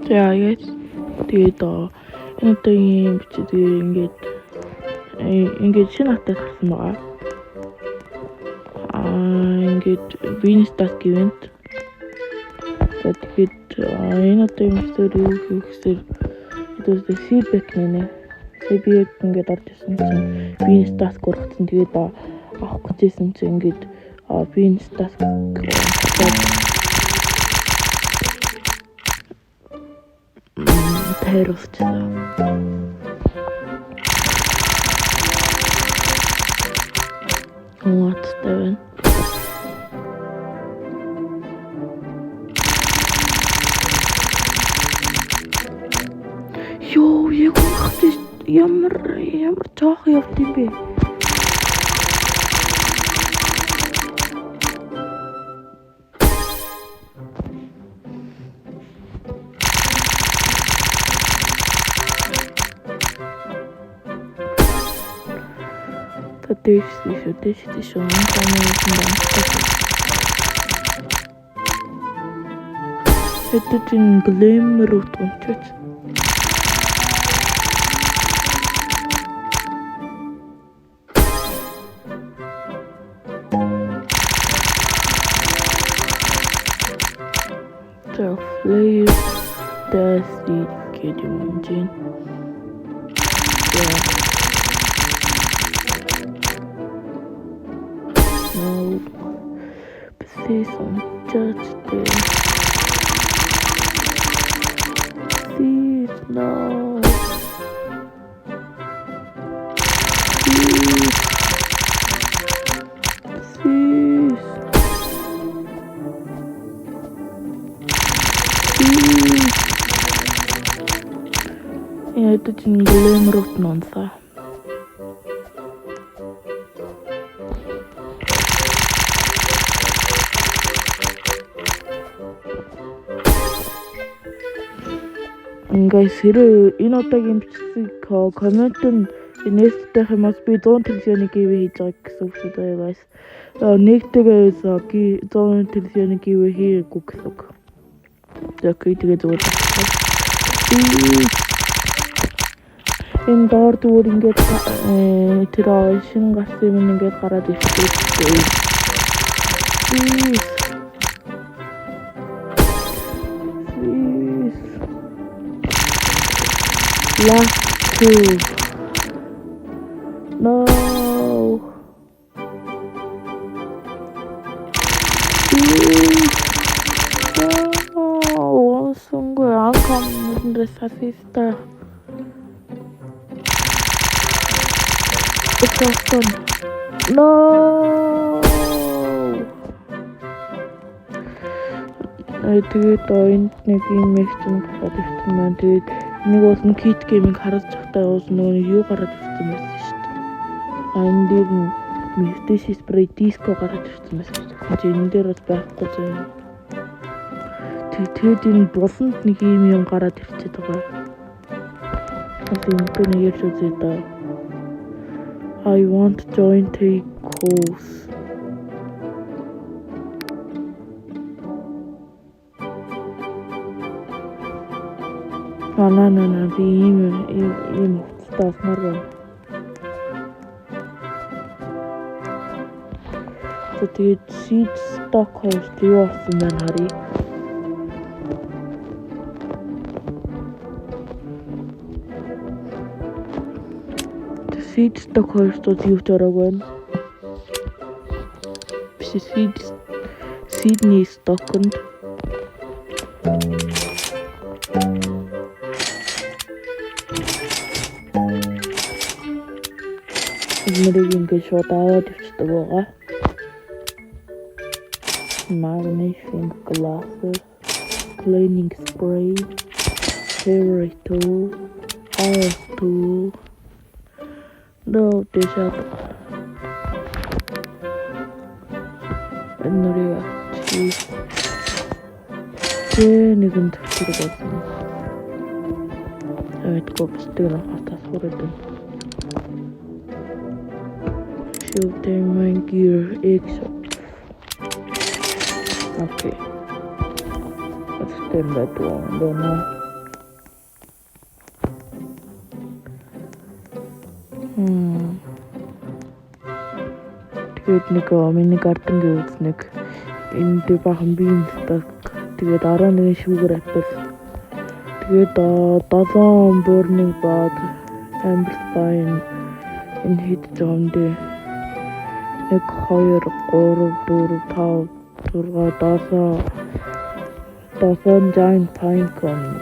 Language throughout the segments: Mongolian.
За яа. Тэгээд энэ удаагийн бичдэг ингээд шинэ хатад гарсан байгаа. Ингээд Venus-Task event. Тэгээд энэ удаагийн бичдэг юу гэхээр это feedback нэ. Feedback ингээд орж ирсэн чинь Venus-Task ургацсан. Тэгээд авах гэжсэн чинь ингээд Venus-Task тайруулчихсан. What the? Ёо, яг ухаж ямар жоох явт юм бэ? This is on это чин глэмэр утгонч. The flame does it get you. No, please don't judge them. Please, no. Please. Это тинглем рутнонса. Guys, энэ удаагийн бичсэг коммент нь нээстэй хэмээс би 100 тэлсионы гивэ хийж байгаа гэсэн үг шүү дээ guys. Нэгтэйгээс 100 тэлсионы гивэ хийгээгүй гэсэн үг. Тэгээ зүгээр. Энэ доор зүгээр ингээд тэр шинэ гарсан юм ингээд гараад ирчихсэн. Last two. No. Sungguh angkam merasa sista. Exhaustion. No. Тэгээд энэ нэг юм мэхтэн гараад ирсэн маань тэгээд нэг уус нь kit gaming хараж захтай уус нөгөө юу гараад ирсэн байсан шүү дээ. Энэ дээр нь Mystery Spray Disco гараад ирсэн байсан шүү дээ. Энэ дээр бас байхгүй зөө. Тэгээд энэ буланд нэг юм гараад ирчээд байгаа. Тэгээд энэ ярьж үзээ даа. I want to join the course. На би ийм стафмар байна. Тэгээд seed stock хоёр юу болсон байна харъя. Seed stock хоёр юу чараг байна. Биш seedний stock-нд Нэрийг ингээд шууд аваад өвчдөг байгаа. Magnesium glasses, cleaning spray, favorite tool, oil tool. No, this up. Нэрийг нэгэн төвчрэг болсон. Kopstig nog atas worden. Shooting my gear except. Okay. Let's turn that one. Don't know. Тэгээд нэг миний гарден гэвэл нэг энэ дэ бахан биен стак. Тэгээд 11 шүүгэр апл. Тэгээд 7 burning bud amber spine энэ хэд зам дэ 1 2 3 4 5 6 7 giant pine cone.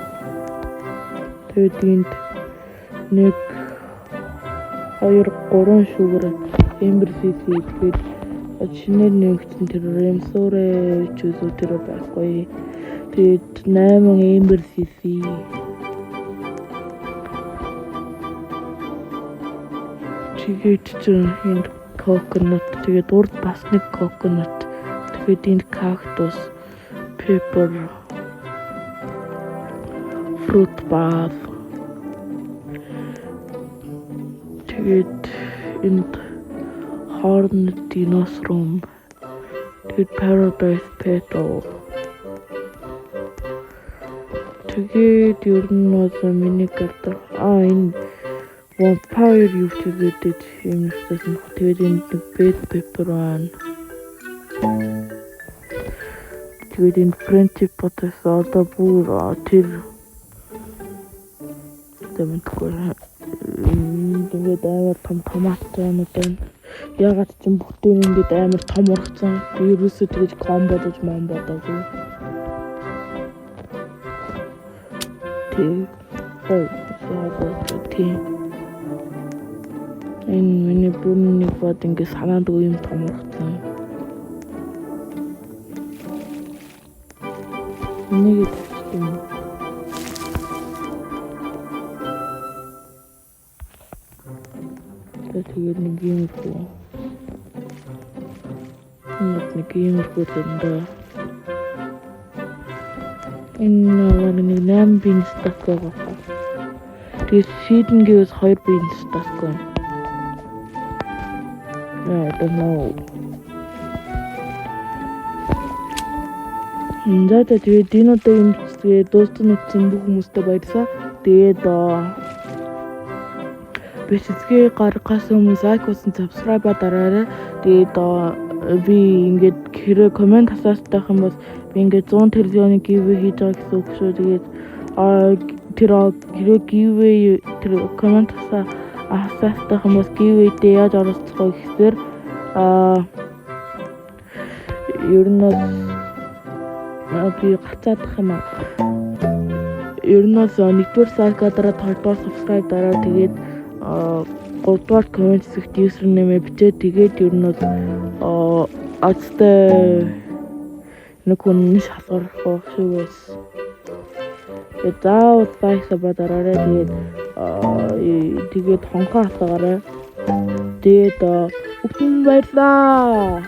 Тэгээд энд 1 2 3 шүүгэр amber cc. Тэгээд шинээр нэгэн тэр ремсорэ чүзүү тэр байхгүй. Тэгээд 8 amber cc. Тэгээд энд coconut. Тэгээд урд бас нэг coconut. Тэгээд энд cactus, pepper, fruit bath. Тэгээд энд horned dinosaur. Тэгээд paradise petal. Тэгээд ер нь миний гардер энэ vampire юу ч гэдэг юм гэсэн. Тэгээд энд bed pepper байна. Тэгээд энэ friendship potato одоо бүр тэр тэмэглэхгүй. Тэгээд амар том томат байна. Ягаад ч юм бүгдээ ингээд амар том ургацсан. Би ерөөсөө тэгэж комбодож бодоогүй. Энэ миний бүрний бод ингээд санаадгүй юм том ургацсан. Энийг тийм тэгээд нэг юм уу. Нэг юм уу даа. Энэ нэг 8 бин стак байгаа. Тэгээд seeding гэвс 2 бин стак байна. I don't know. Тэгээд энэ удаа юм дуустал нүцэн бүх хүмүүстээ баярлалаа. Тэгээд бичгээ гаргасан хүмүүс лайк болон subscribe дараарай. Тэгээд би ингээд хэрэг комент асаалтайх юм бол би ингээд 100 тэрлийн giveaway хийж байгаа гэсэн үг шүү. Тэгээд тэр хэрэг giveaway тэр комент асаалтайх юм бол giveaway дээр яаж оролцох вэ гэхээр ер нь би гацаадах юм аа. Ер нь 1-р лайк дараа 2-р subscribe дараа тэгээд 3-р коммент хэсэгт username бичээ. Тэгээд ер нь азтай нэг хүн шалгарах байх шүү guys. Тэгээд лайк дараарай. Тэгээд хонхоо хатгаарай. Тэгээд бүгдэнд баярлалаа.